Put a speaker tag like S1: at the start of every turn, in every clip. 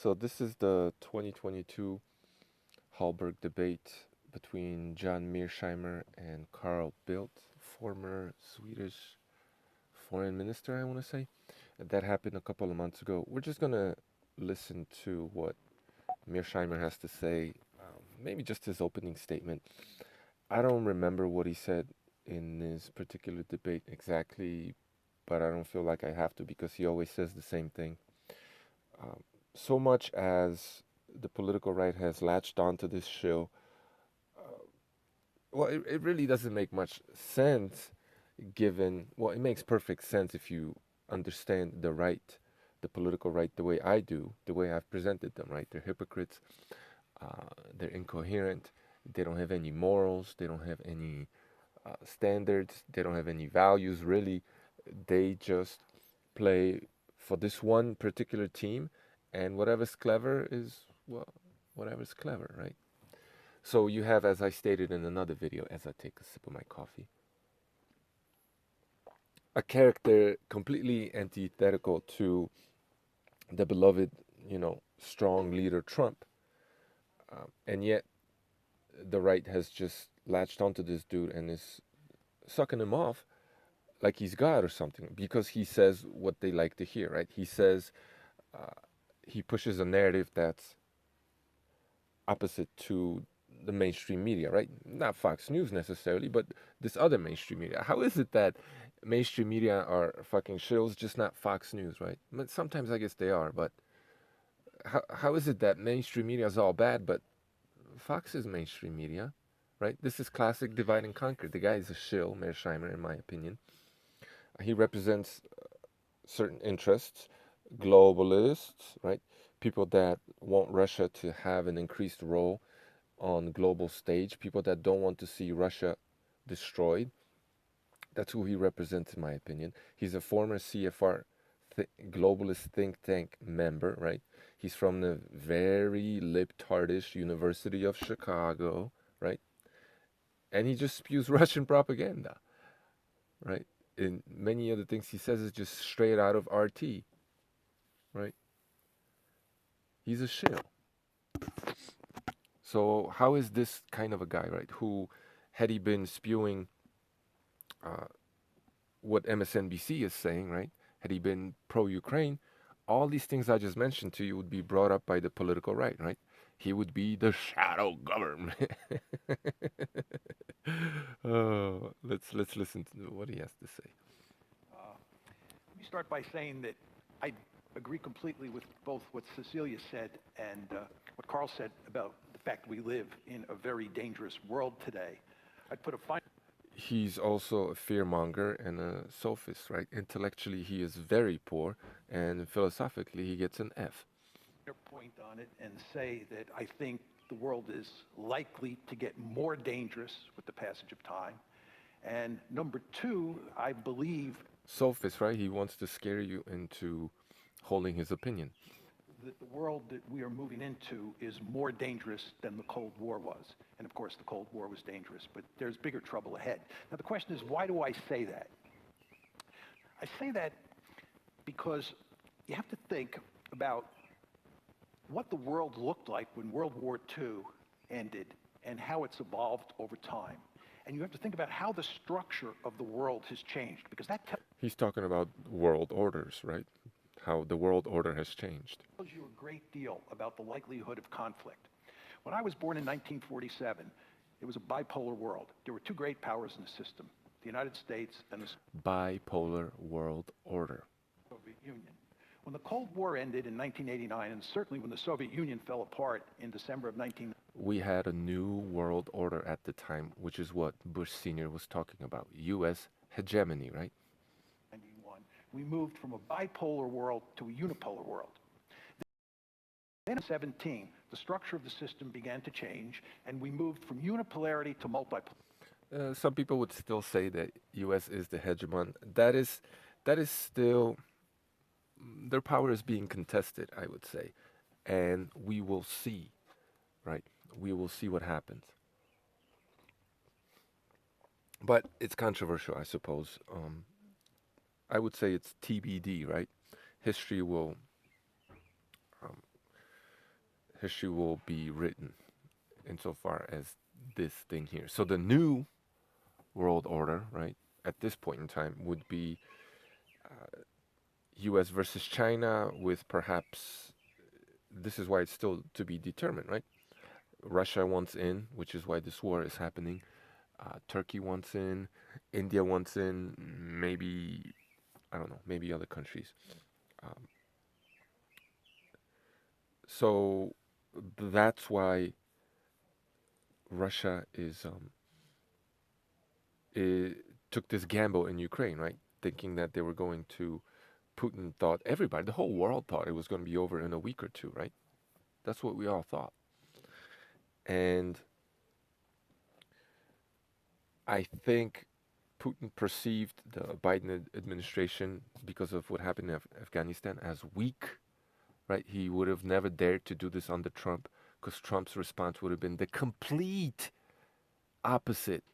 S1: So this is the 2022 Hallberg debate between John Mersheimer and Carl Bildt, former Swedish foreign minister, I want to say. That happened a couple of months ago. We're just going to listen to what Mersheimer has to say, maybe just his opening statement. I don't remember what he said in this particular debate exactly, but I don't feel like I have to because he always says the same thing. Um, so much as the political right has latched onto this show, uh, well, it really doesn't make much sense given, well, it makes perfect sense if you understand the right, the political right, the way I do, the way I've presented them, right? They're hypocrites, they're incoherent, they don't have any morals, they don't have any standards, they don't have any values, really. They just play for this one particular team, and whatever's clever is, well, whatever's clever, right? So you have, as I stated in another video, as I take a sip of my coffee, a character completely antithetical to the beloved, strong leader Trump. And yet the right has just latched onto this dude and is sucking him off like he's God or something because he says what they like to hear, right? He says, uh, he pushes a narrative that's opposite to the mainstream media, right? Not Fox News necessarily, but this other mainstream media. How is it that mainstream media are fucking shills, just not Fox News, right? But sometimes I guess they are, but how is it that mainstream media is all bad, but Fox is mainstream media, right? This is classic divide and conquer. The guy is a shill, Mersheimer, in my opinion. He represents certain interests, globalists, right? People that want Russia to have an increased role on global stage, people that don't want to see Russia destroyed. That's who he represents, in my opinion. He's a former CFR globalist think tank member, right? He's from the very libtardish University of Chicago, right? And he just spews Russian propaganda, right? And many of the things he says is just straight out of RT, right? He's a shill. So how is this kind of a guy, right? Who, had he been spewing uh, what MSNBC is saying, right? Had he been pro-Ukraine, all these things I just mentioned to you would be brought up by the political right, right? He would be the shadow government. Oh, let's listen to what he has to say.
S2: Let me start by saying that I agree completely with both what Cecilia said and what Carl said about the fact we live in a very dangerous world today. I'd put a fine
S1: He's also a fearmonger and a sophist, right? Intellectually, he is very poor, and philosophically, he gets an F.
S2: point on it and say that I think the world is likely to get more dangerous with the passage of time. And number two, I believe
S1: Sophist, right? He wants to scare you into holding his opinion.
S2: that the world that we are moving into is more dangerous than the Cold War was. And of course, the Cold War was dangerous, but there's bigger trouble ahead. Now, the question is, why do I say that? I say that because you have to think about what the world looked like when World War II ended and how it's evolved over time. And you have to think about how the structure of the world has changed, because that
S1: He's talking about world orders, right? How the world order has changed.
S2: tells you a great deal about the likelihood of conflict. When I was born in 1947, it was a bipolar world. There were two great powers in the system, the United States and the
S1: Bipolar world order.
S2: Soviet Union. When the Cold War ended in 1989, and certainly when the Soviet Union fell apart in December of 1991,
S1: We had a new world order at the time, which is what Bush Sr. was talking about. U.S. hegemony, right?
S2: we moved from a bipolar world to a unipolar world. Then in 17, the structure of the system began to change, and we moved from unipolarity to multipolarity.
S1: Some people would still say that U.S. is the hegemon. That is still, their power is being contested, I would say, and we will see, right? We will see what happens. But it's controversial, I suppose. I would say it's TBD, right? History will um, history will be written insofar as this thing here. So the new world order, right, at this point in time would be U.S. versus China, with perhaps, this is why it's still to be determined, right? Russia wants in, which is why this war is happening. Turkey wants in, India wants in, maybe, I don't know, maybe other countries. Um, so that's why Russia I took this gamble in Ukraine, right? Thinking that they were going to, Putin thought, everybody, the whole world thought it was going to be over in a week or two, right? That's what we all thought. And I think Putin perceived the Biden administration, because of what happened in Afghanistan, as weak, right? He would have never dared to do this under Trump, because Trump's response would have been the complete opposite,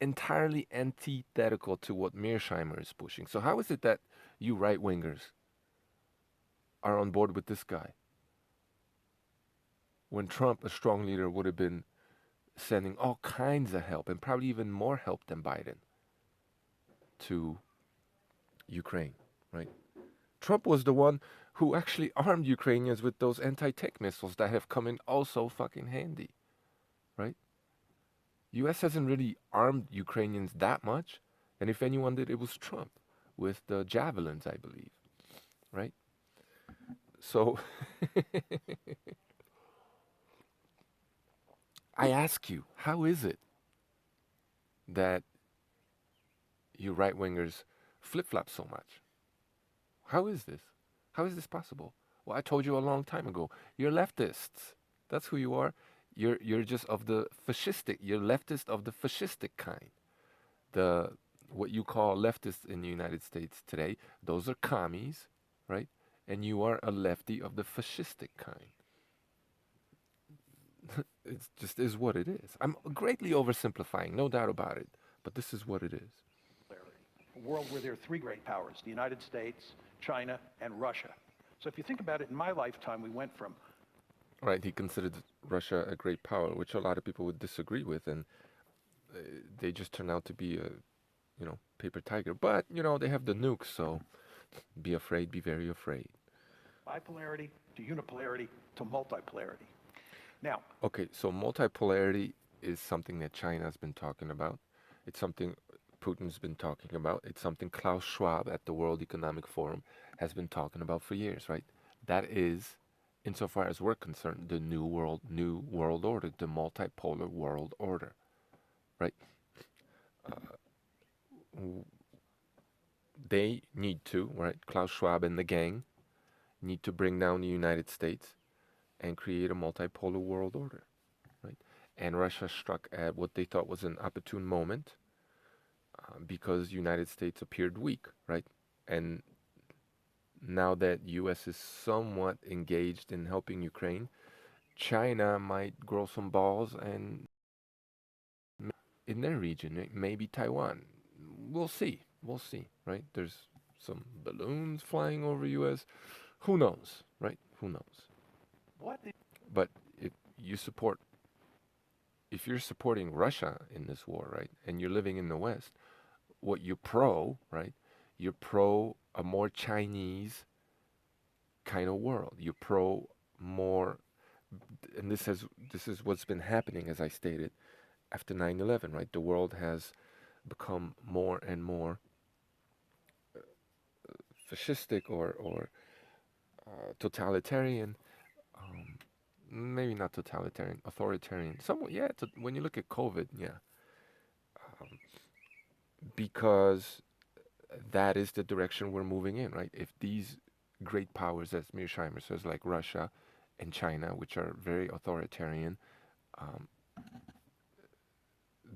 S1: entirely antithetical to what Mersheimer is pushing. So how is it that you right wingers are on board with this guy when Trump, a strong leader, would have been sending all kinds of help, and probably even more help than Biden, to Ukraine, right? Trump was the one who actually armed Ukrainians with those anti-tank missiles that have come in also fucking handy, right? U.S. hasn't really armed Ukrainians that much, and if anyone did, it was Trump with the javelins, I believe, right? So I ask you, how is it that you right wingers flip flop so much? How is this? How is this possible? Well, I told you a long time ago. You're leftists. That's who you are. You're just of the fascistic. You're leftist of the fascistic kind. The what you call leftists in the United States today, those are commies, right? And you are a lefty of the fascistic kind. It just is what it is. I'm greatly oversimplifying, no doubt about it, but this is what it is.
S2: A world where there are three great powers, the United States, China, and Russia. So if you think about it, in my lifetime, we went from
S1: Right, he considered Russia a great power, which a lot of people would disagree with, and they just turn out to be a, paper tiger. But, they have the nukes, so be afraid, be very afraid.
S2: bipolarity to unipolarity to multipolarity. Now,
S1: Okay, so multipolarity is something that China's been talking about. It's something Putin's been talking about. It's something Klaus Schwab at the World Economic Forum has been talking about for years, right? That is, insofar as we're concerned, the new world order, the multipolar world order, right? They need to, right? Klaus Schwab and the gang need to bring down the United States and create a multipolar world order, right? And Russia struck at what they thought was an opportune moment, because United States appeared weak, right? And now that U.S. is somewhat engaged in helping Ukraine, China might grow some balls and in their region, maybe Taiwan. We'll see. We'll see, right? There's some balloons flying over U.S. Who knows, right? Who knows?
S2: what
S1: But if you support, if you're supporting Russia in this war, right, and you're living in the West, what you're pro, right? You're pro a more Chinese kind of world. You're pro more, and this is what's been happening, as I stated, after 9/11, right? The world has become more and more fascistic, or totalitarian. Um, Maybe not totalitarian, authoritarian. Somewhat, yeah. When you look at COVID, yeah, um, because that is the direction we're moving in, right? If these great powers, as Mersheimer says, like Russia and China, which are very authoritarian, um,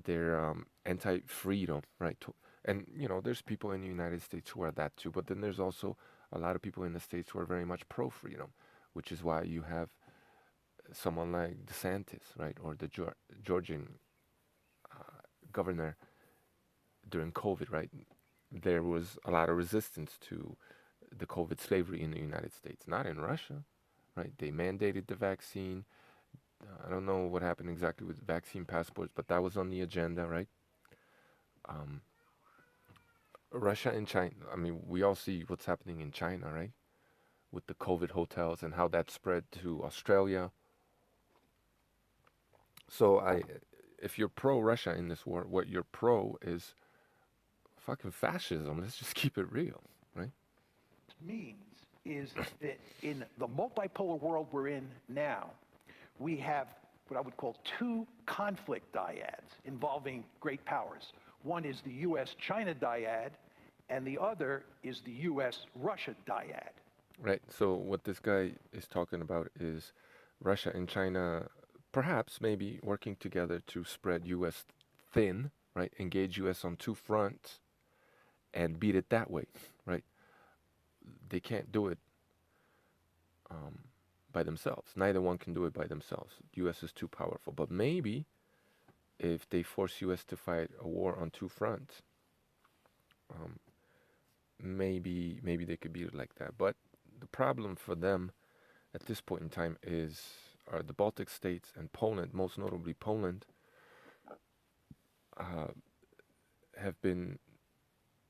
S1: they're anti-freedom, right? And there's people in the United States who are that too, but then there's also a lot of people in the States who are very much pro-freedom, which is why you have someone like DeSantis, right, or the Georgian governor during COVID, right? There was a lot of resistance to the COVID slavery in the United States, not in Russia. right? They mandated the vaccine. I don't know what happened exactly with vaccine passports, but that was on the agenda, right? Um, Russia and China. I mean, we all see what's happening in China, right? With the COVID hotels and how that spread to Australia. So if you're pro Russia in this war, what you're pro is fucking fascism. Let's just keep it real, right?
S2: Means is that in the multipolar world we're in now, we have what I would call two conflict dyads involving great powers. One is the U.S.-China dyad, and the other is the U.S.-Russia dyad.
S1: Right. So what this guy is talking about is Russia and China perhaps maybe working together to spread US thin, right? Engage US on two fronts and beat it that way, right? They can't do it um, by themselves. Neither one can do it by themselves. US is too powerful. But maybe if they force US to fight a war on two fronts, um, maybe they could beat it like that. But the problem for them at this point in time are the Baltic states and Poland, most notably Poland, uh, have been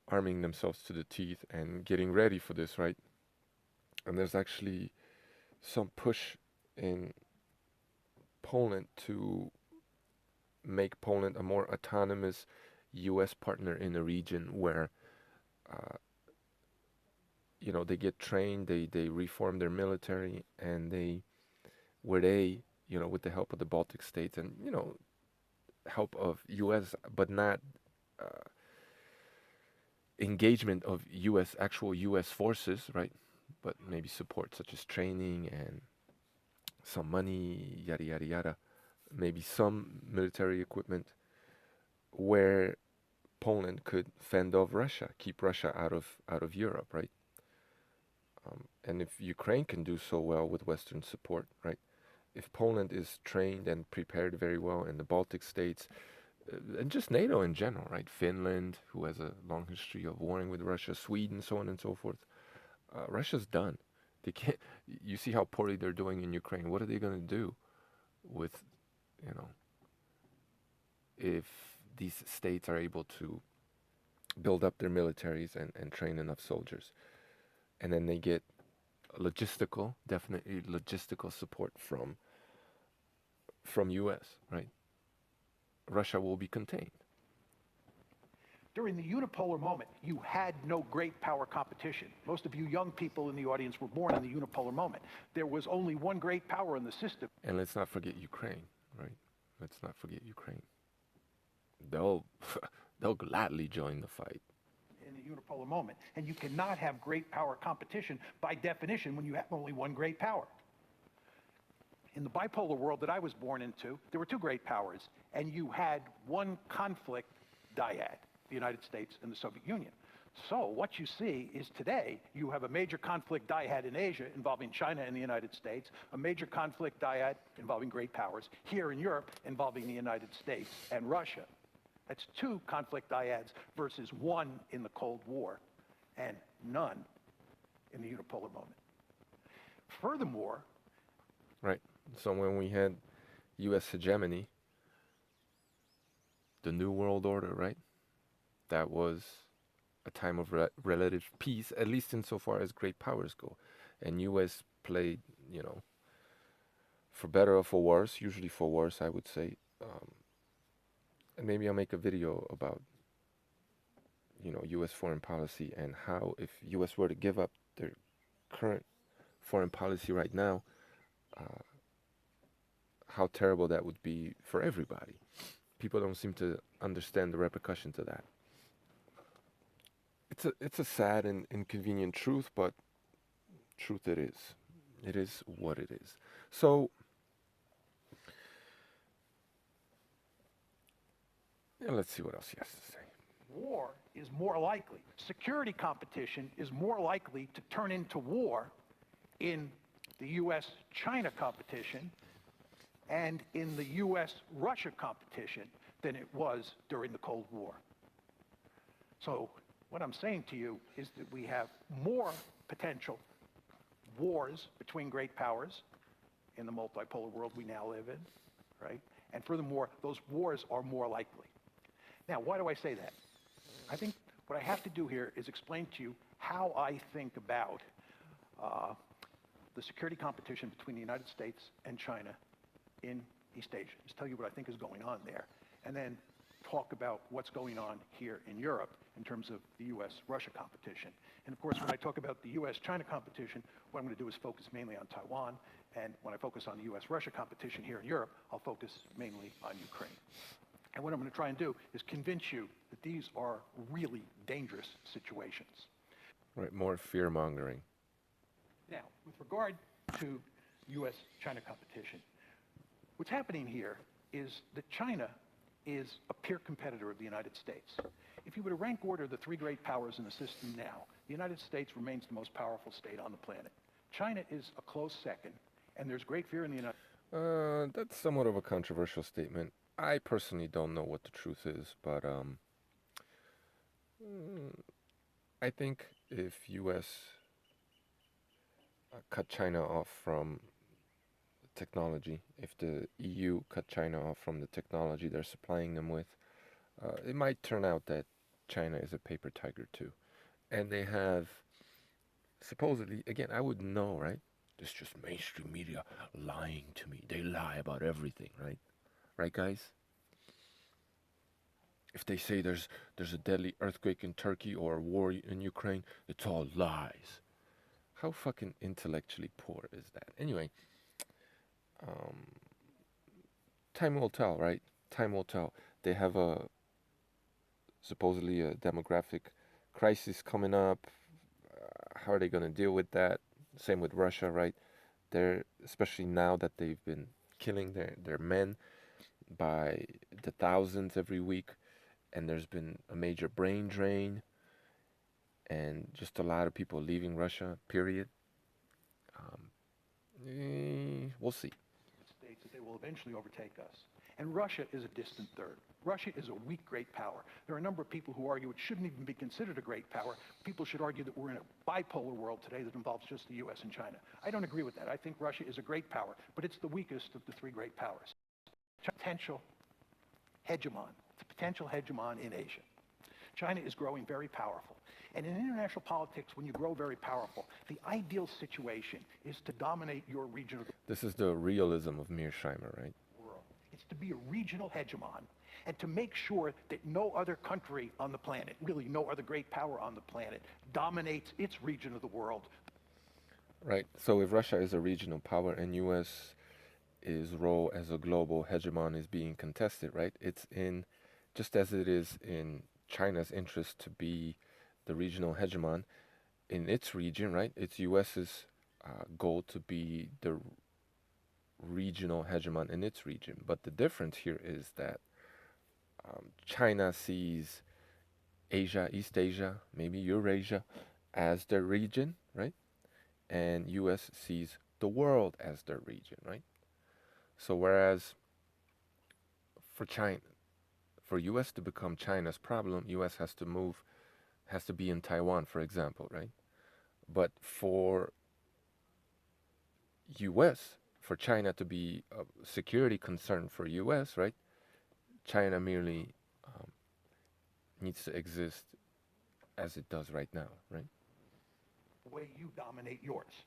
S1: arming themselves to the teeth and getting ready for this, right? And there's actually some push in Poland to make Poland a more autonomous U.S. partner in the region where, uh, they get trained, they reform their military, and where they, with the help of the Baltic states and, help of U.S., but not uh, engagement of actual U.S. forces, right? But maybe support such as training and some money, yada yada yada. Maybe some military equipment where Poland could fend off Russia, keep Russia out of Europe, right? And if Ukraine can do so well with Western support, right? If Poland is trained and prepared very well, and the Baltic states, and just NATO in general, right? Finland, who has a long history of warring with Russia, Sweden, so on and so forth. Russia's done. They can't. You see how poorly they're doing in Ukraine. What are they going to do with, you know, if these states are able to build up their militaries and train enough soldiers, and then they get definitely logistical support from U.S. Right? Russia will be contained.
S2: During the unipolar moment, you had no great power competition. Most of you young people in the audience were born in the unipolar moment. There was only one great power in the system.
S1: And let's not forget Ukraine, right? Let's not forget Ukraine. They'll they'll gladly join the fight.
S2: In the unipolar moment. And you cannot have great power competition by definition when you have only one great power. In the bipolar world that I was born into, there were two great powers, and you had one conflict dyad, the United States and the Soviet Union. So what you see is today, you have a major conflict dyad in Asia involving China and the United States, a major conflict dyad involving great powers here in Europe involving the United States and Russia. That's two conflict dyads versus one in the Cold War and none in the unipolar moment. Furthermore,
S1: right. So when we had U.S. hegemony, the New World Order, right? That was a time of relative peace, at least insofar as great powers go. And U.S. played, for better or for worse, usually for worse, I would say. And maybe I'll make a video about, U.S. foreign policy and how if U.S. were to give up their current foreign policy right now, how terrible that would be for everybody. People don't seem to understand the repercussions of that. It's a sad and inconvenient truth, but truth it is. It is what it is. So, yeah, let's see what else he has to say.
S2: War is more likely, security competition is more likely to turn into war in the U.S.-China competition and in the U.S.-Russia competition than it was during the Cold War. So what I'm saying to you is that we have more potential wars between great powers in the multipolar world we now live in, right? And furthermore, those wars are more likely. Now, why do I say that? I think what I have to do here is explain to you how I think about the security competition between the United States and China in East Asia. Just tell you what I think is going on there, and then talk about what's going on here in Europe in terms of the U.S.-Russia competition. And of course, when I talk about the U.S.-China competition, what I'm going to do is focus mainly on Taiwan, and when I focus on the U.S.-Russia competition here in Europe, I'll focus mainly on Ukraine. And what I'm going to try and do is convince you that these are really dangerous situations.
S1: Right, more fear-mongering.
S2: Now, with regard to U.S.-China competition, what's happening here is that China is a peer competitor of the United States. If you were to rank order the three great powers in the system now, the United States remains the most powerful state on the planet. China is a close second, and there's great fear in the United
S1: That's somewhat of a controversial statement. I personally don't know what the truth is, but I think if U.S. Cut China off from technology, if the EU cut China off from the technology they're supplying them with, it might turn out that China is a paper tiger too. And they have, supposedly, again, I wouldn't know, right? It's just mainstream media lying to me. They lie about everything, right? Right, guys? If they say there's a deadly earthquake in Turkey or a war in Ukraine, it's all lies. How fucking intellectually poor is that? Anyway, um, time will tell, right? Time will tell. They have supposedly a demographic crisis coming up. How are they going to deal with that? Same with Russia, right? They're, especially now that they've been killing their men by the thousands every week, and there's been a major brain drain, and just a lot of people leaving Russia, period. We'll see.
S2: States that they will eventually overtake us. And Russia is a distant third. Russia is a weak great power. There are a number of people who argue it shouldn't even be considered a great power. People should argue that we're in a bipolar world today that involves just the U.S. and China. I don't agree with that. I think Russia is a great power, but it's the weakest of the three great powers. Potential hegemon. It's a potential hegemon in Asia. China is growing very powerful. And in international politics, when you grow very powerful, the ideal situation is to dominate your region of the
S1: This is the realism of Mersheimer, right?
S2: world. It's to be a regional hegemon and to make sure that no other country on the planet, really no other great power on the planet, dominates its region of the world.
S1: Right. So if Russia is a regional power and U.S. is role as a global hegemon is being contested, right? It's in, just as it is in China's interest to be the regional hegemon in its region, right? It's U.S.'s goal to be the regional hegemon in its region. But the difference here is that China sees Asia, East Asia, maybe Eurasia as their region, right? And U.S. sees the world as their region, right? So whereas for China, for U.S. to become China's problem, U.S. has to be in Taiwan, for example, right? But for U.S., for China to be a security concern for U.S., right? China merely needs to exist as it does right now, right?
S2: The way you dominate yours.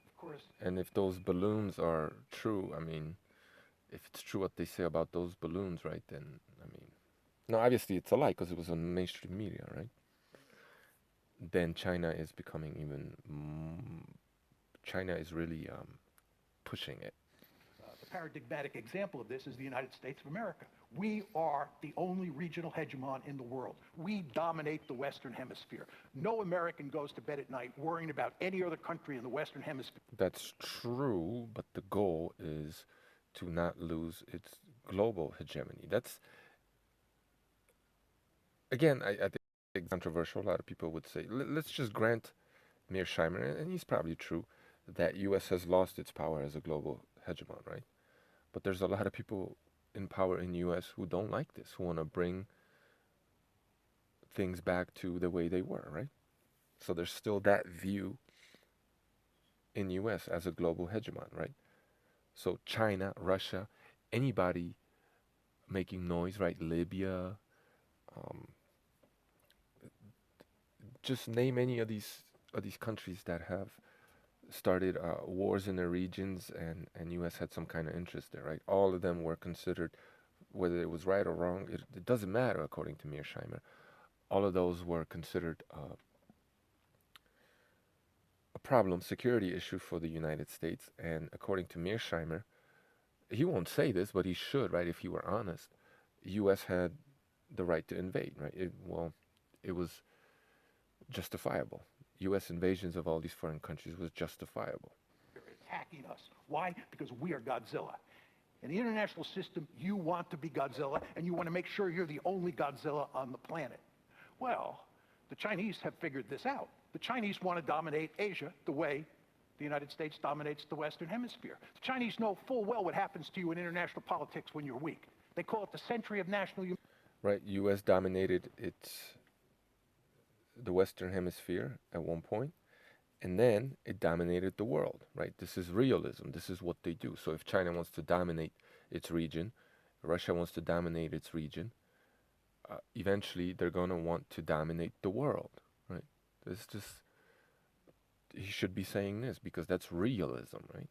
S2: Of course,
S1: And if those balloons are true, I mean, if it's true what they say about those balloons, right, then, I mean, no, obviously it's a lie because it was on mainstream media, right? Then China is becoming even, China is really pushing it.
S2: the paradigmatic example of this is the United States of America. We are the only regional hegemon in the world. We dominate the Western Hemisphere. No American goes to bed at night worrying about any other country in the Western Hemisphere.
S1: That's true, but the goal is to not lose its global hegemony. That's, again, I think it's controversial. A lot of people would say, let's just grant Mersheimer, and he's probably true, that U.S. has lost its power as a global hegemon, right? But there's a lot of people in power in U.S. who don't like this, who want to bring things back to the way they were, right? So there's still that view in U.S. as a global hegemon, right? So China, Russia, anybody making noise, right? Libya, um, just name any of these countries that have started wars in their regions, and U.S. had some kind of interest there, right? All of them were considered, whether it was right or wrong, it doesn't matter according to Mersheimer. All of those were considered a problem, security issue for the United States, and according to Mersheimer, he won't say this, but he should, right? If he were honest, U.S. had the right to invade, right? It was justifiable. U.S. invasions of all these foreign countries was justifiable.
S2: They're attacking us. Why? Because we are Godzilla. In the international system, you want to be Godzilla, and you want to make sure you're the only Godzilla on the planet. Well, the Chinese have figured this out. The Chinese want to dominate Asia the way the United States dominates the Western Hemisphere. The Chinese know full well what happens to you in international politics when you're weak. They call it the century of national unity.
S1: Right, U.S. dominated the Western Hemisphere at one point, and then it dominated the world, right? This is realism. This is what they do. So if China wants to dominate its region, Russia wants to dominate its region, eventually they're going to want to dominate the world, right? This just, he should be saying this because that's realism, right?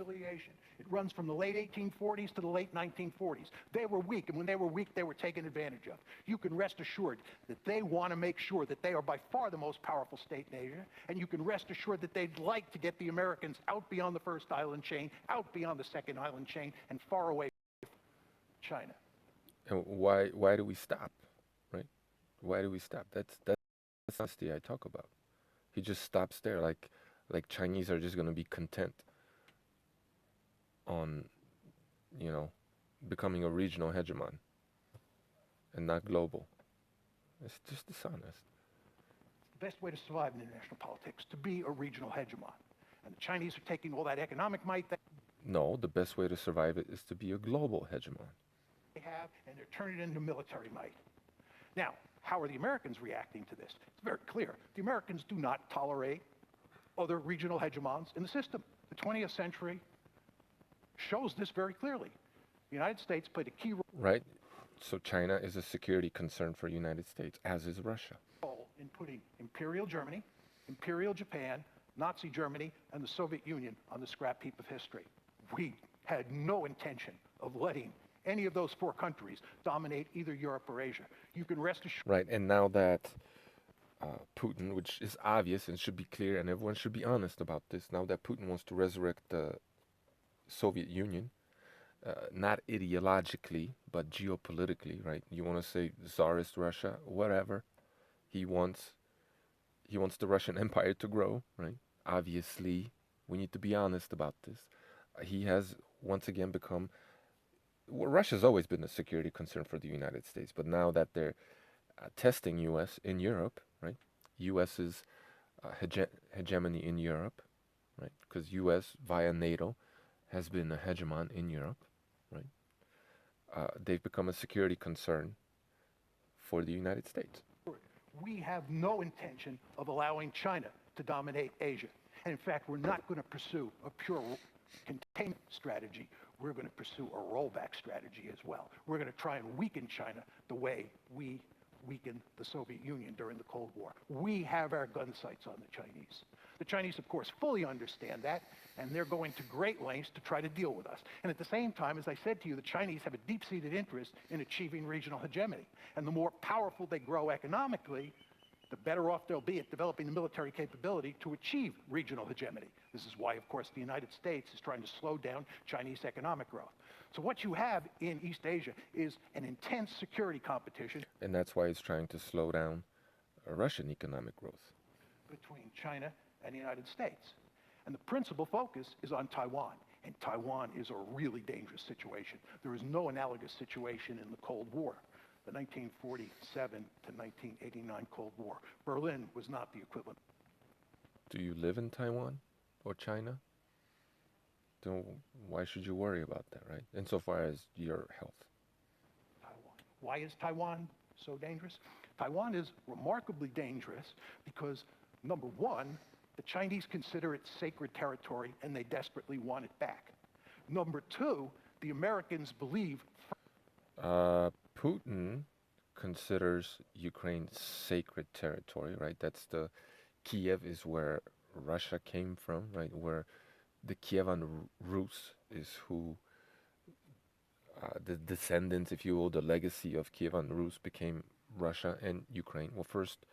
S2: It runs from the late 1840s to the late 1940s. They were weak, and when they were weak, they were taken advantage of. You can rest assured that they want to make sure that they are by far the most powerful state in Asia, and you can rest assured that they'd like to get the Americans out beyond the first island chain, out beyond the second island chain, and far away from China.
S1: And why do we stop, right? Why do we stop? That's honesty I talk about. He just stops there, like Chinese are just going to be content on, you know, becoming a regional hegemon and not global. It's just dishonest.
S2: The best way to survive in international politics, to be a regional hegemon. And the Chinese are taking all that economic might
S1: No, the best way to survive it is to be a global hegemon.
S2: they have, and they're turning it into military might. Now, how are the Americans reacting to this? It's very clear. The Americans do not tolerate other regional hegemons in the system. The 20th century shows this very clearly. The United States played a key
S1: Right? So China is a security concern for the United States, as is Russia.
S2: role in putting Imperial Germany, Imperial Japan, Nazi Germany, and the Soviet Union on the scrap heap of history. We had no intention of letting any of those four countries dominate either Europe or Asia. You can rest assured.
S1: Right, and now that Putin, which is obvious and should be clear, and everyone should be honest about this, now that Putin wants to resurrect the Soviet Union, not ideologically, but geopolitically, right? You want to say Tsarist Russia, whatever. He wants the Russian Empire to grow, right? Obviously, we need to be honest about this. He has once again become. Well, Russia's always been a security concern for the United States, but now that they're testing U.S. in Europe, right? U.S.'s hegemony in Europe, right? Because U.S. via NATO has been a hegemon in Europe, right? They've become a security concern for the United States.
S2: We have no intention of allowing China to dominate Asia. And in fact, we're not going to pursue a pure containment strategy. We're going to pursue a rollback strategy as well. We're going to try and weaken China the way we weakened the Soviet Union during the Cold War. We have our gun sights on the Chinese. The Chinese, of course, fully understand that, and they're going to great lengths to try to deal with us. And at the same time, as I said to you, the Chinese have a deep-seated interest in achieving regional hegemony. And the more powerful they grow economically, the better off they'll be at developing the military capability to achieve regional hegemony. This is why, of course, the United States is trying to slow down Chinese economic growth. So what you have in East Asia is an intense security competition.
S1: And that's why it's trying to slow down Russian economic growth.
S2: Between China and the United States. And the principal focus is on Taiwan. And Taiwan is a really dangerous situation. There is no analogous situation in the Cold War. The 1947 to 1989 Cold War. Berlin was not the equivalent.
S1: Do you live in Taiwan or China? Then why should you worry about that, right? Insofar as your health.
S2: Taiwan. Why is Taiwan so dangerous? Taiwan is remarkably dangerous because, number one, The Chinese consider it sacred territory, and they desperately want it back. Number two, the Americans believe.
S1: Putin considers Ukraine sacred territory, right? That's the Kiev is where Russia came from, right? Where the Kievan Rus is who the descendants, if you will, the legacy of Kievan Rus became Russia and Ukraine. Well, first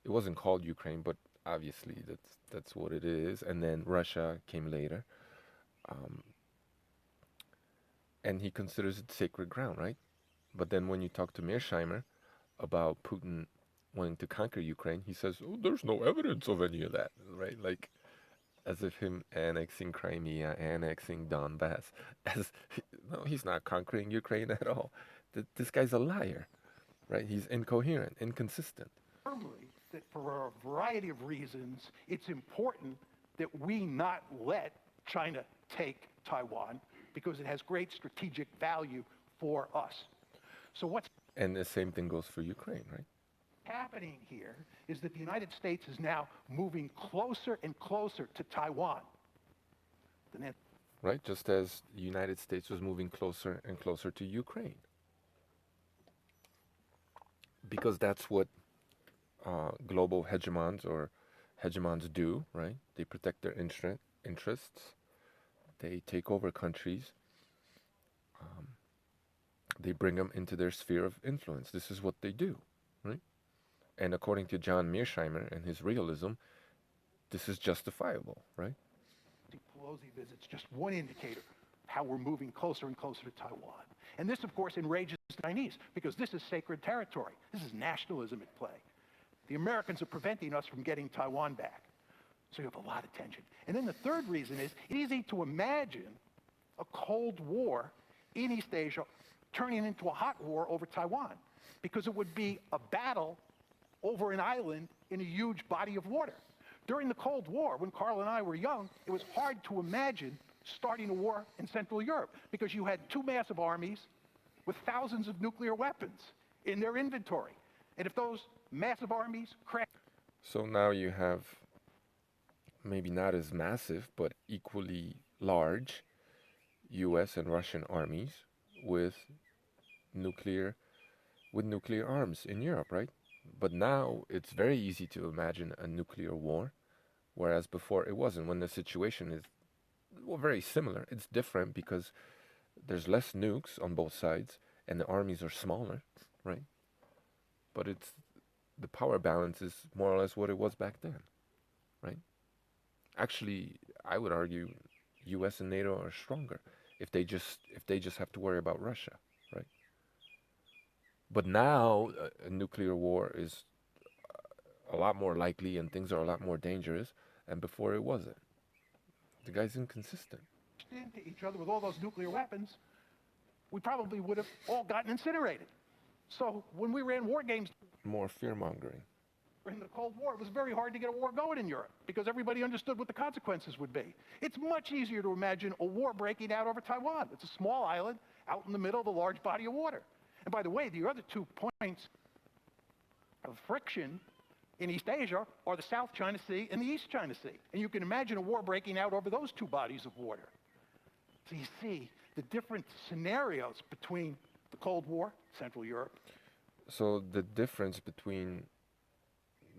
S1: it wasn't called Ukraine, but obviously that's what it is. And then Russia came later, um, and he considers it sacred ground, right? But then when you talk to Mersheimer about Putin wanting to conquer Ukraine, he says, "Oh, there's no evidence of any of that," right? Like as if him annexing Crimea, annexing Donbass, as no, he's not conquering Ukraine at all. This guy's a liar, right? He's incoherent, inconsistent.
S2: Firmly that for a variety of reasons, it's important that we not let China take Taiwan because it has great strategic value for us. So what's
S1: And the same thing goes for Ukraine, right?
S2: happening here is that the United States is now moving closer and closer to Taiwan.
S1: Right, just as the United States was moving closer and closer to Ukraine. Because that's what global hegemons or hegemons do, right? They protect their interests. They take over countries. Um, they bring them into their sphere of influence. This is what they do, right? And according to John Mersheimer and his realism, this is justifiable, right?
S2: Pelosi visit's just one indicator of how we're moving closer and closer to Taiwan. And this, of course, enrages the Chinese because this is sacred territory. This is nationalism at play. The Americans are preventing us from getting Taiwan back. So you have a lot of tension. And then the third reason is it's easy to imagine a Cold War in East Asia turning into a hot war over Taiwan because it would be a battle over an island in a huge body of water. During the Cold War, when Carl and I were young, it was hard to imagine starting a war in Central Europe because you had two massive armies with thousands of nuclear weapons in their inventory. And if those massive armies crashed...
S1: So now you have maybe not as massive, but equally large US and Russian armies with nuclear arms in Europe, right? But now it's very easy to imagine a nuclear war, whereas before it wasn't. When the situation is, well, very similar, it's different because there's less nukes on both sides and the armies are smaller, right? But it's the power balance is more or less what it was back then, right? Actually, I would argue US and NATO are stronger if they just have to worry about Russia, right? But now a nuclear war is a lot more likely and things are a lot more dangerous, and before it wasn't. The guy's inconsistent.
S2: ...into each other with all those nuclear weapons, we probably would have all gotten incinerated. So when we ran war games...
S1: More fear-mongering.
S2: ...during the Cold War, it was very hard to get a war going in Europe because everybody understood what the consequences would be. It's much easier to imagine a war breaking out over Taiwan. It's a small island out in the middle of a large body of water. And by the way, the other 2 points of friction in East Asia are the South China Sea and the East China Sea. And you can imagine a war breaking out over those 2 bodies of water. So you see the different scenarios between the Cold War, Central Europe.
S1: So the difference between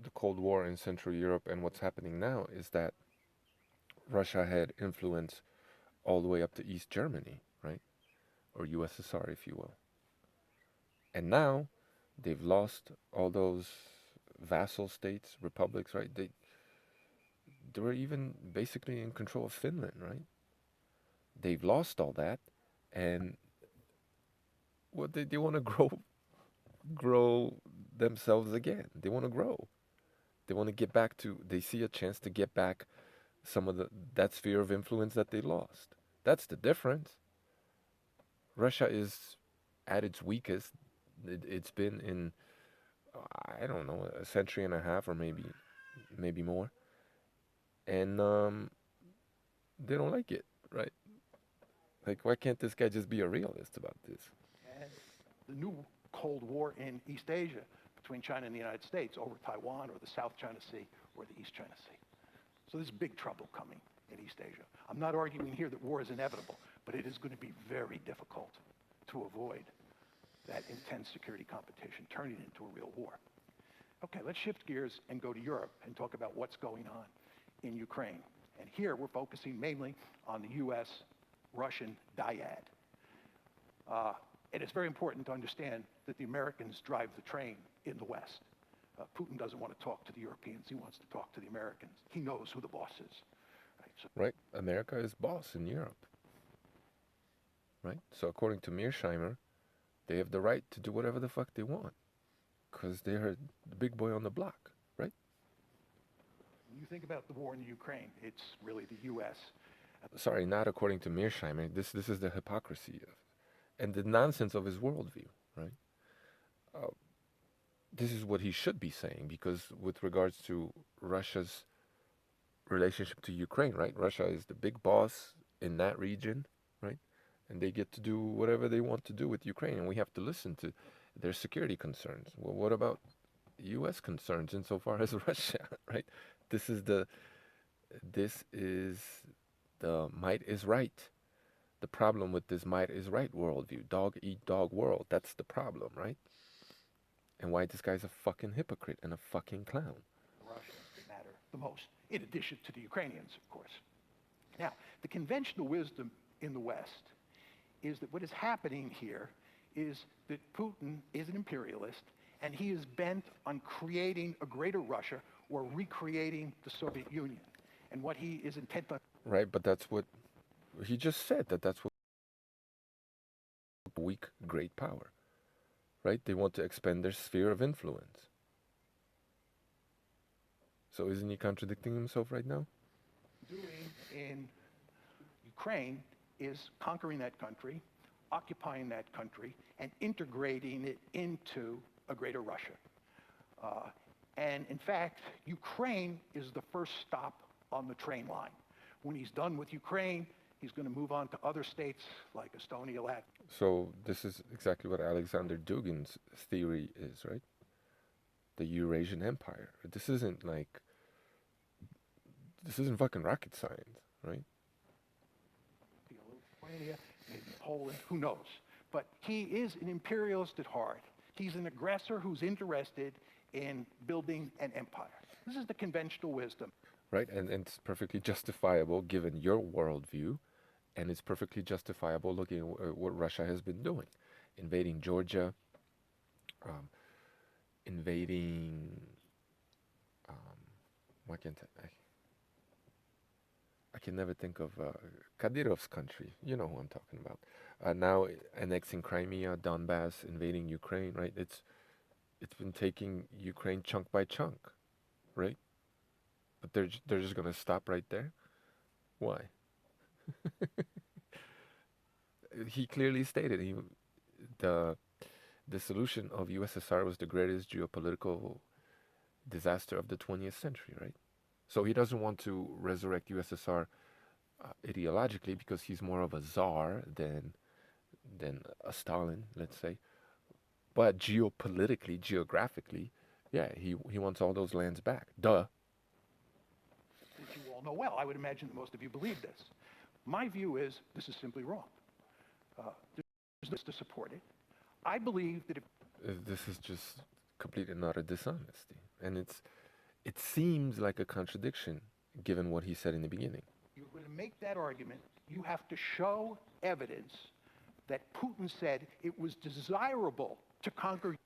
S1: the Cold War in Central Europe and what's happening now is that Russia had influence all the way up to East Germany, right? Or USSR, if you will. And now they've lost all those vassal states, republics, right? They were even basically in control of Finland, right? They've lost all that, and what they want to grow themselves again. They want to grow. They want to get back to. They see a chance to get back some of that sphere of influence that they lost. That's the difference. Russia is at its weakest. It's been in, I don't know, a century and a half or maybe more. And they don't like it, right? Like, why can't this guy just be a realist about this?
S2: And the new Cold War in East Asia between China and the United States over Taiwan or the South China Sea or the East China Sea. So there's big trouble coming in East Asia. I'm not arguing here that war is inevitable, but it is going to be very difficult to avoid that intense security competition turning into a real war. Okay, let's shift gears and go to Europe and talk about what's going on in Ukraine. And here we're focusing mainly on the U.S.-Russian dyad. And it's very important to understand that the Americans drive the train in the West. Putin doesn't want to talk to the Europeans. He wants to talk to the Americans. He knows who the boss is.
S1: Right? America is boss in Europe. Right? So according to Mersheimer, they have the right to do whatever the fuck they want because they're the big boy on the block, right?
S2: When you think about the war in Ukraine, it's really the U.S.
S1: Sorry, not according to Mersheimer. This is the hypocrisy and the nonsense of his worldview, right? This is what he should be saying because with regards to Russia's relationship to Ukraine, right? Russia is the big boss in that region, right? And they get to do whatever they want to do with Ukraine, and we have to listen to their security concerns. Well, what about U.S. concerns insofar as Russia, right? This is the might is right. The problem with this might is right worldview, dog eat dog world. That's the problem, right? And why this guy's a fucking hypocrite and a fucking clown.
S2: Russia matter the most, in addition to the Ukrainians, of course. Now, the conventional wisdom in the West is that what is happening here is that Putin is an imperialist, and he is bent on creating a greater Russia or recreating the Soviet Union. And what he is intent on...
S1: Right, but that's what he just said, that's what weak, great power. Right? They want to expand their sphere of influence. So isn't he contradicting himself right now?
S2: Doing in Ukraine is conquering that country, occupying that country, and integrating it into a greater Russia. And in fact, Ukraine is the first stop on the train line. When he's done with Ukraine, he's going to move on to other states like Estonia, Latvia.
S1: So this is exactly what Alexander Dugin's theory is, right? The Eurasian Empire. This isn't fucking rocket science, right?
S2: Lithuania, maybe Poland, who knows? But he is an imperialist at heart. He's an aggressor who's interested in building an empire. This is the conventional wisdom.
S1: Right, and it's perfectly justifiable given your worldview, and it's perfectly justifiable looking at what Russia has been doing. Invading Georgia, invading, why can't I can never think of Kadyrov's country. You know who I'm talking about. Now annexing Crimea, Donbass, invading Ukraine, right? It's been taking Ukraine chunk by chunk, right? But they're just gonna stop right there. Why? He clearly stated the solution of USSR was the greatest geopolitical disaster of the 20th century, right? So he doesn't want to resurrect USSR ideologically because he's more of a czar than a Stalin, let's say. But geopolitically, geographically, yeah, he wants all those lands back. Duh.
S2: That you all know well. I would imagine that most of you believe this. My view is this is simply wrong. There's no to support it. I believe that if...
S1: This is just complete and utter dishonesty. And it seems like a contradiction given what he said in the beginning.
S2: You're going to make that argument, you have to show evidence that Putin said it was desirable to conquer.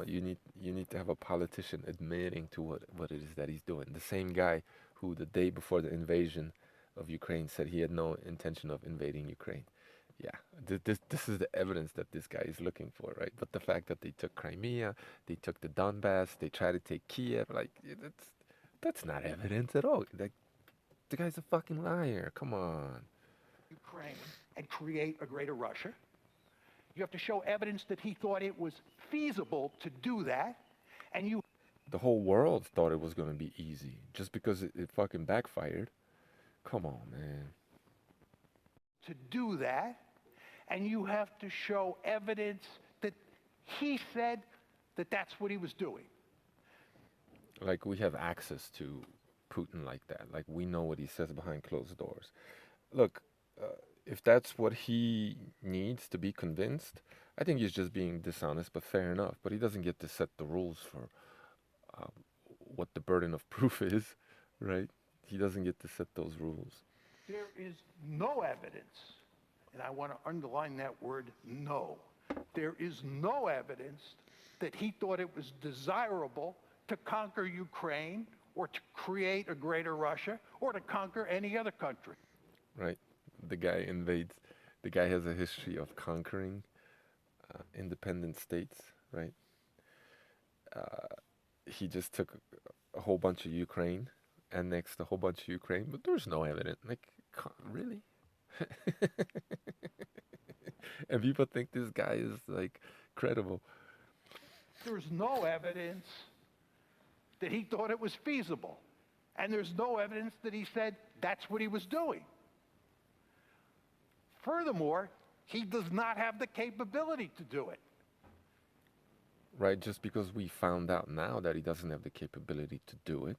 S1: You need to have a politician admitting to what it is that he's doing. The same guy who the day before the invasion of Ukraine said he had no intention of invading Ukraine. Yeah, this is the evidence that this guy is looking for, right? But the fact that they took Crimea, they took the Donbass, they tried to take Kiev, like that's not evidence at all. Like the guy's a fucking liar. Come on.
S2: Ukraine and create a greater Russia. You have to show evidence that he thought it was feasible to do that, and you...
S1: The whole world thought it was going to be easy just because it fucking backfired. Come on, man.
S2: To do that, and you have to show evidence that he said that that's what he was doing.
S1: Like we have access to Putin like that. Like, we know what he says behind closed doors. Look, if that's what he needs to be convinced, I think he's just being dishonest, but fair enough. But he doesn't get to set the rules for uh, what the burden of proof is, right? He doesn't get to set those rules.
S2: There is no evidence, and I want to underline that word no. There is no evidence that he thought it was desirable to conquer Ukraine or to create a greater Russia or to conquer any other country.
S1: Right? The guy invades. The guy has a history of conquering independent states, right? He just took a whole bunch of Ukraine, annexed a whole bunch of Ukraine, but there's no evidence. Like, really? And people think this guy is like credible.
S2: There's no evidence that he thought it was feasible. And there's no evidence that he said that's what he was doing. Furthermore, he does not have the capability to do it.
S1: Right? Just because we found out now that he doesn't have the capability to do it,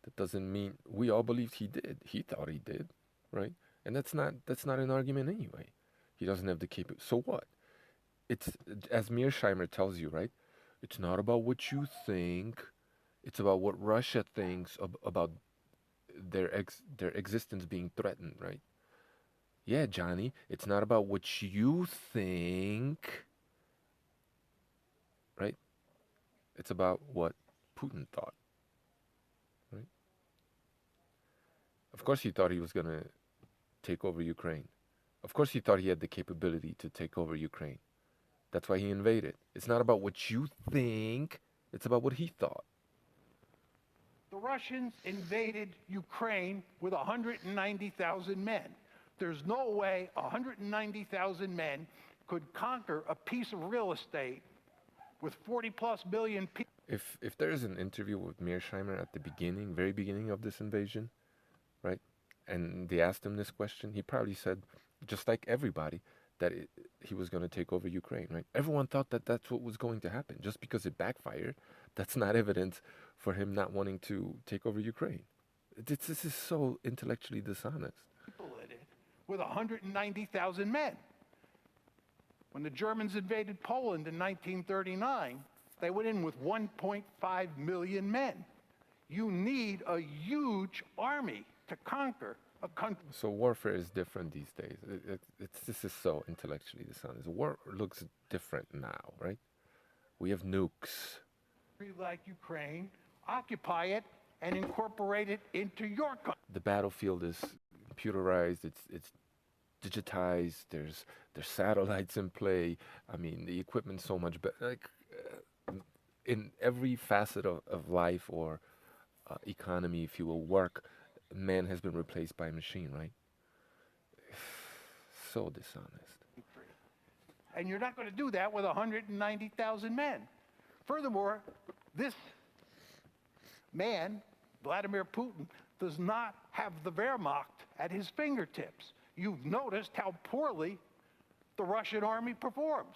S1: that doesn't mean we all believed he did. He thought he did, right? And that's not an argument anyway. He doesn't have the capability. So what? It's, as Mersheimer tells you, right? It's not about what you think. It's about what Russia thinks about their existence being threatened, right? Yeah, Johnny, it's not about what you think, right? It's about what Putin thought, right? Of course he thought he was going to take over Ukraine. Of course he thought he had the capability to take over Ukraine. That's why he invaded. It's not about what you think, it's about what he thought.
S2: The Russians invaded Ukraine with 190,000 men. There's no way 190,000 men could conquer a piece of real estate with 40 plus million people.
S1: If there's an interview with Mersheimer at the beginning, very beginning of this invasion, right, and they asked him this question, he probably said, just like everybody, that he was going to take over Ukraine, right? Everyone thought that that's what was going to happen. Just because it backfired, that's not evidence for him not wanting to take over Ukraine. This is so intellectually dishonest.
S2: People in it with 190,000 men. When the Germans invaded Poland in 1939, they went in with 1.5 million men. You need a huge army to conquer a country.
S1: So warfare is different these days. This is so intellectually dishonest. War looks different now, right? We have nukes.
S2: Like Ukraine, occupy it and incorporate it into your country.
S1: The battlefield is computerized. It's digitized. There's satellites in play. I mean, the equipment's so much better. Like in every facet of life or economy, if you will, work, man has been replaced by a machine, right? So dishonest.
S2: And you're not going to do that with 190,000 men. Furthermore, this man, Vladimir Putin, does not have the Wehrmacht at his fingertips. You've noticed how poorly the Russian army performs.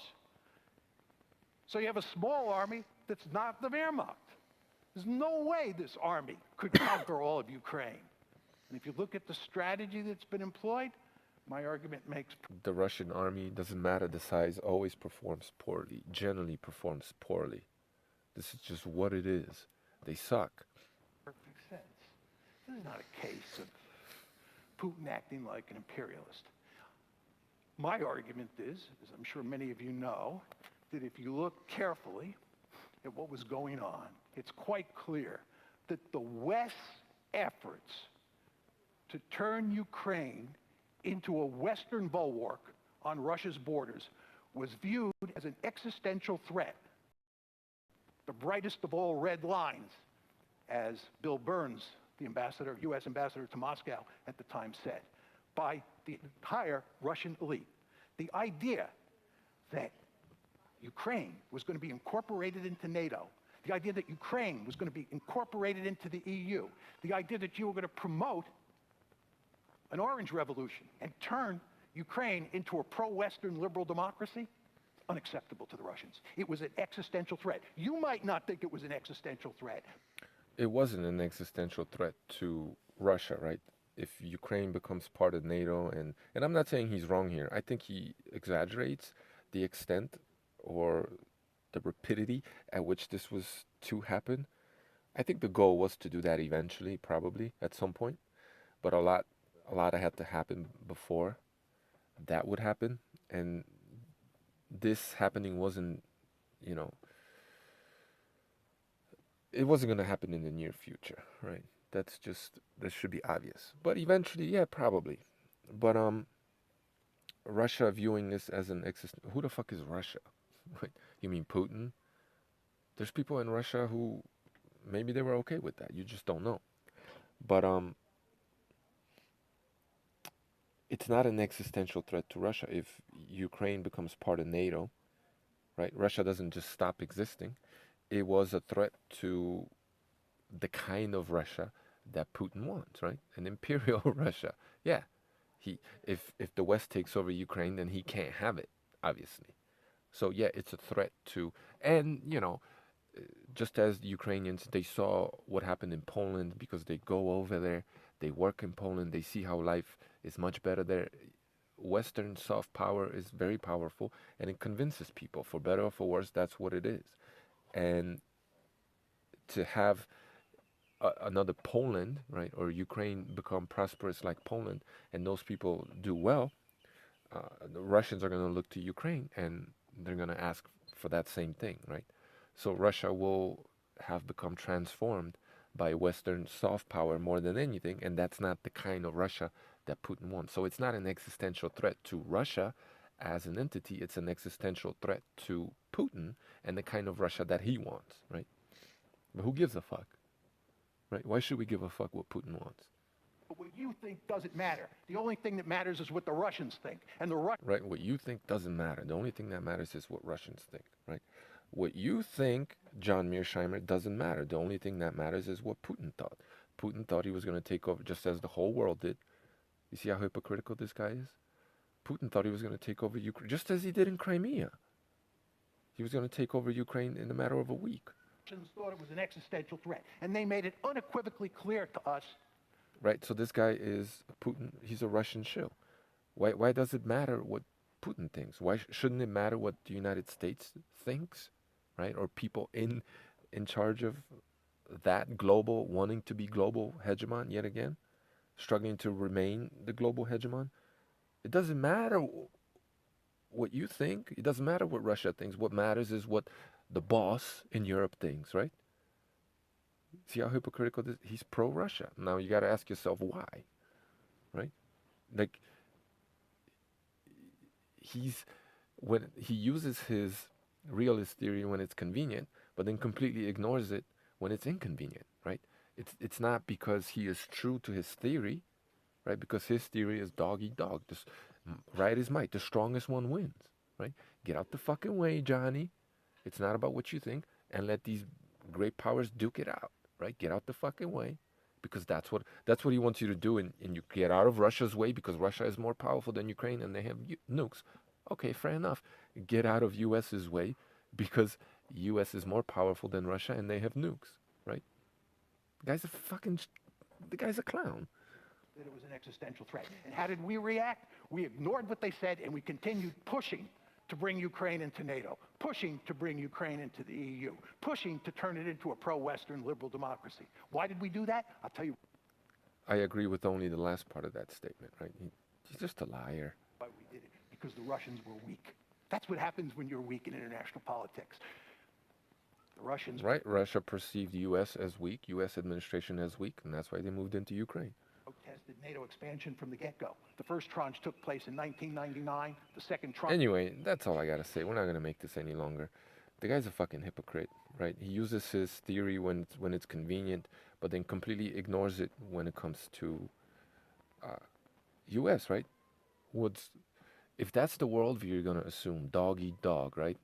S2: So you have a small army that's not the Wehrmacht. There's no way this army could conquer all of Ukraine. And if you look at the strategy that's been employed, my argument makes...
S1: The Russian army, doesn't matter the size, always performs poorly, generally performs poorly. This is just what it is. They suck.
S2: Perfect sense. This is not a case of Putin acting like an imperialist. My argument is, as I'm sure many of you know, that if you look carefully at what was going on, it's quite clear that the West's efforts to turn Ukraine into a Western bulwark on Russia's borders was viewed as an existential threat. The brightest of all red lines, as Bill Burns, the ambassador, U.S. ambassador to Moscow at the time said, by the entire Russian elite. The idea that Ukraine was going to be incorporated into NATO, the idea that Ukraine was going to be incorporated into the EU, the idea that you were going to promote an orange revolution and turn Ukraine into a pro-Western liberal democracy, unacceptable to the Russians. It was an existential threat. You might not think it was an existential threat.
S1: it wasn't an existential threat to Russia, right? If Ukraine becomes part of NATO, and I'm not saying he's wrong here. I think he exaggerates the extent or the rapidity at which this was to happen. I think the goal was to do that eventually, probably at some point, but a lot had to happen before that would happen, and this happening wasn't, you know, it wasn't going to happen in the near future, right? That should be obvious. But eventually, yeah, probably. But Russia viewing this as an who the fuck is Russia? Right? You mean Putin? There's people in Russia who maybe they were okay with that. You just don't know. But it's not an existential threat to Russia if Ukraine becomes part of NATO, right? Russia doesn't just stop existing. It was a threat to the kind of Russia that Putin wants, right? An imperial Russia. Yeah, if the West takes over Ukraine, then he can't have it, obviously. So yeah, it's a threat to, and just as the Ukrainians, they saw what happened in Poland because they go over there, they work in Poland, they see how life is much better there. Western soft power is very powerful, and it convinces people, for better or for worse. That's what it is. And to have another Poland, right, or Ukraine become prosperous like Poland, and those people do well, the Russians are going to look to Ukraine and they're going to ask for that same thing, right? So Russia will have become transformed by Western soft power more than anything, and that's not the kind of Russia that Putin wants. So it's not an existential threat to Russia as an entity, it's an existential threat to Putin and the kind of Russia that he wants, right? But who gives a fuck? Right? Why should we give a fuck what Putin wants?
S2: But what you think doesn't matter. The only thing that matters is what the Russians think. And
S1: right? What you think doesn't matter. The only thing that matters is what Russians think, right? What you think, John Mersheimer, doesn't matter. The only thing that matters is what Putin thought. Putin thought he was going to take over just as the whole world did. You see how hypocritical this guy is? Putin thought he was going to take over Ukraine just as he did in Crimea. He was going to take over Ukraine in a matter of a week.
S2: Russians thought it was an existential threat, and they made it unequivocally clear to us.
S1: Right, so this guy is Putin. He's a Russian shill. Why does it matter what Putin thinks? Why shouldn't it matter what the United States thinks, right? Or people in charge of that global, wanting to be global hegemon yet again, struggling to remain the global hegemon. It doesn't matter what you think. It doesn't matter what Russia thinks. What matters is what the boss in Europe thinks, right? See how hypocritical this? He's pro-Russia. Now you got to ask yourself why, right? Like when he uses his realist theory when it's convenient, but then completely ignores it when it's inconvenient, right? It's not because he is true to his theory, right? Because his theory is dog eat dog. Just right is might. The strongest one wins, right? Get out the fucking way, Johnny. It's not about what you think, and let these great powers duke it out, right? Get out the fucking way, because that's what he wants you to do, and you get out of Russia's way because Russia is more powerful than Ukraine and they have nukes. Okay, fair enough. Get out of US's way because US is more powerful than Russia and they have nukes, right? The guy's a clown.
S2: That it was an existential threat. And how did we react? We ignored what they said and we continued pushing to bring Ukraine into NATO, pushing to bring Ukraine into the EU, pushing to turn it into a pro-Western liberal democracy. Why did we do that? I'll tell you.
S1: I agree with only the last part of that statement, right? He's just a liar.
S2: Why we did it? Because the Russians were weak. That's what happens when you're weak in international politics. The Russians...
S1: Right, Russia perceived the U.S. as weak, U.S. administration as weak, and that's why they moved into Ukraine.
S2: Protested NATO expansion from the get-go. The first tranche took place in 1999. The second tranche...
S1: Anyway, that's all I gotta say. We're not gonna make this any longer. The guy's a fucking hypocrite, right? He uses his theory when it's convenient, but then completely ignores it when it comes to U.S., right? If that's the worldview you're gonna assume, dog eat dog, right?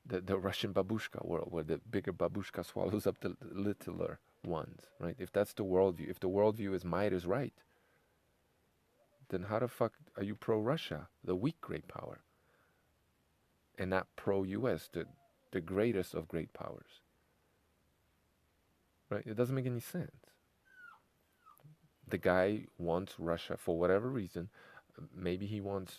S1: The Russian babushka world, where the bigger babushka swallows up the littler ones, right? If that's the worldview, if the worldview is might is right, then how the fuck are you pro-Russia, the weak great power, and not pro-US, the greatest of great powers? right? It doesn't make any sense. The guy wants Russia for whatever reason. Maybe he wants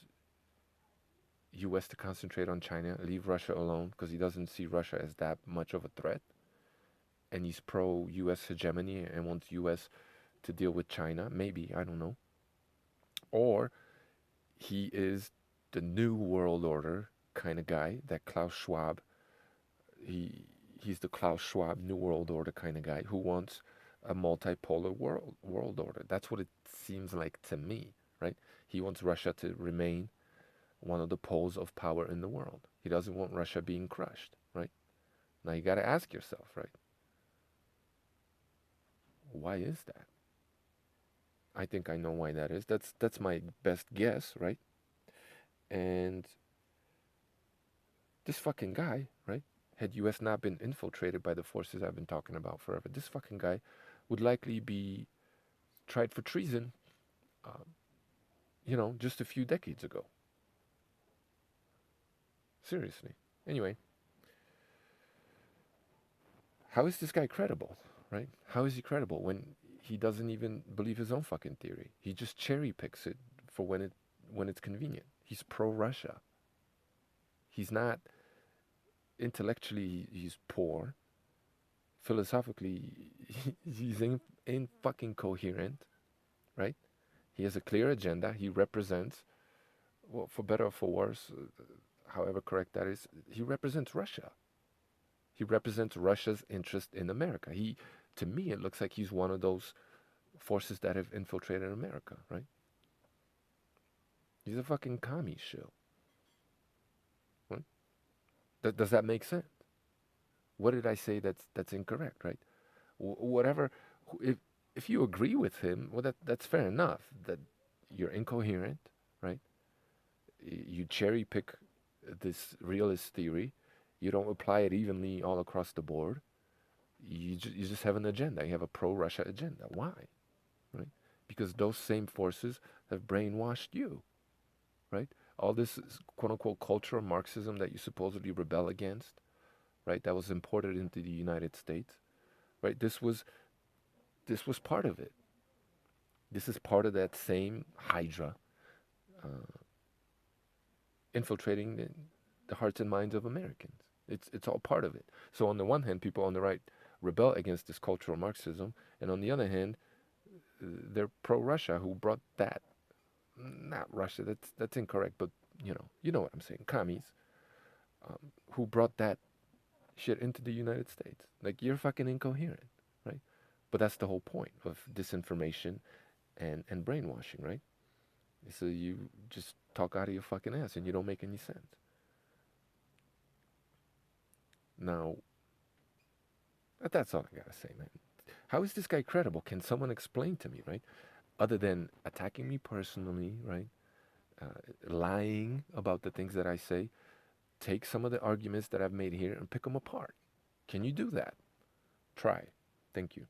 S1: U.S. to concentrate on China, leave Russia alone because he doesn't see Russia as that much of a threat, and he's pro U.S. hegemony and wants U.S. to deal with China. Maybe, I don't know. Or he is the new world order kind of guy, that Klaus Schwab. He he's the Klaus Schwab new world order kind of guy who wants a multipolar world order. That's what it seems like to me, right? He wants Russia to remain one of the poles of power in the world. He doesn't want Russia being crushed, right? Now you got to ask yourself, right? Why is that? I think I know why that is. That's my best guess, right? And this fucking guy, right? Had US not been infiltrated by the forces I've been talking about forever, this fucking guy would likely be tried for treason, uh, just a few decades ago. Seriously. Anyway, how is this guy credible, right? How is he credible when he doesn't even believe his own fucking theory? He just cherry picks it for when it's convenient. He's pro Russia. He's not intellectually. He's poor. Philosophically, he's in fucking coherent, right? He has a clear agenda. He represents, well, for better or for worse, however correct that is, he represents Russia. He represents Russia's interest in America. To me, it looks like he's one of those forces that have infiltrated America, right? He's a fucking commie shill. Right? Does that make sense? What did I say that's incorrect, right? Whatever, if you agree with him, well, that's fair enough. That you're incoherent, right? You cherry pick this realist theory. You don't apply it evenly all across the board. You just have an agenda. You have a pro-Russia agenda. Why? Right? Because those same forces have brainwashed you, right? All this quote-unquote cultural Marxism that you supposedly rebel against, right? That was imported into the United States, right? This was part of it. This is part of that same Hydra uh, infiltrating the hearts and minds of Americans. It's all part of it. So on the one hand, people on the right rebel against this cultural Marxism, and on the other hand, they're pro-Russia who brought that. Not Russia. That's incorrect, but you know what I'm saying. Commies who brought that shit into the United States. Like, you're fucking incoherent, right? But that's the whole point of disinformation and brainwashing, right? So you just talk out of your fucking ass and you don't make any sense. Now, that's all I gotta say, man. How is this guy credible? Can someone explain to me, right? Other than attacking me personally, right? Lying about the things that I say, take some of the arguments that I've made here and pick them apart. Can you do that? Try. Thank you.